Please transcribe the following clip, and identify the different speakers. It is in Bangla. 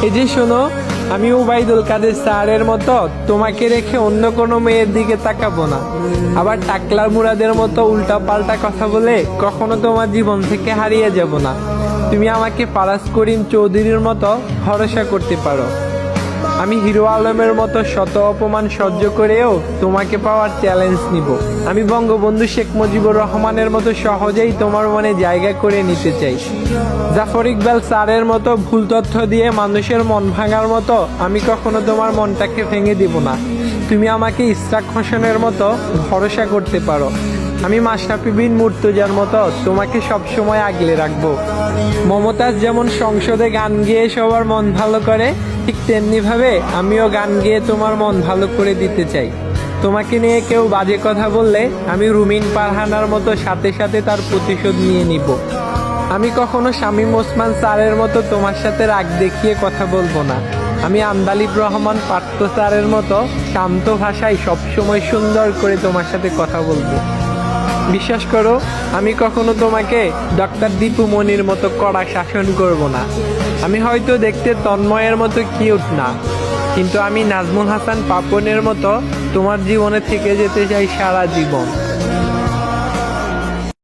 Speaker 1: এই যে শোনো, আমি ওবায়দুল কাদের স্যারের মতো তোমাকে রেখে অন্য কোনো মেয়ের দিকে তাকাবো না। আবার টাকলা মুরাদের মতো উল্টা পাল্টা কথা বলে কখনো তোমার জীবন থেকে হারিয়ে যাব না। তুমি আমাকে ফারাজ করিম চৌধুরীর মতো ভরসা করতে পারো। আমি হিরো আলমের মতো শত অপমান সহ্য করেও তোমাকে পাওয়ার চ্যালেঞ্জ নিব। আমি বঙ্গবন্ধু শেখ মুজিবুর রহমানের মতো সহজেই তোমার মনে জায়গা করে নিতে চাই। জাফর ইকবাল স্যারের মতো ভুল তথ্য দিয়ে মানুষের মন ভাঙার মতো আমি কখনো তোমার মনটাকে ভেঙে দিব না। তুমি আমাকে ইসরাক হোসেনের মতো ভরসা করতে পারো। আমি মাশরাফি বিন মুর্তজার মতো তোমাকে সবসময় আগলে রাখবো। মমতাজ যেমন সংসদে গান গেয়ে সবার মন ভালো করে, ঠিক তেমনি ভাবে আমিও গান গেয়ে তোমার মন ভালো করে দিতে চাই। তোমাকে নিয়ে কেউ বাজে কথা বললে আমি রুমিন পারহানার মতো সাথে সাথে তার প্রতিশোধ নিয়ে নিব। আমি কখনো শামীম ওসমান স্যারের মতো তোমার সাথে রাগ দেখিয়ে কথা বলবো না। আমি আন্দালিব রহমান পার্থ স্যারের মতো শান্ত ভাষায় সবসময় সুন্দর করে তোমার সাথে কথা বলবো। বিশ্বাস করো, আমি কখনো তোমাকে ডক্টর দীপু মনির মতো কড়া শাসন করব না। আমি হয়তো দেখতে তন্ময়ের মতো কিউট না, কিন্তু আমি নাজমুল হাসান পাপনের মতো তোমার জীবনে থেকে যেতে চাই সারা জীবন।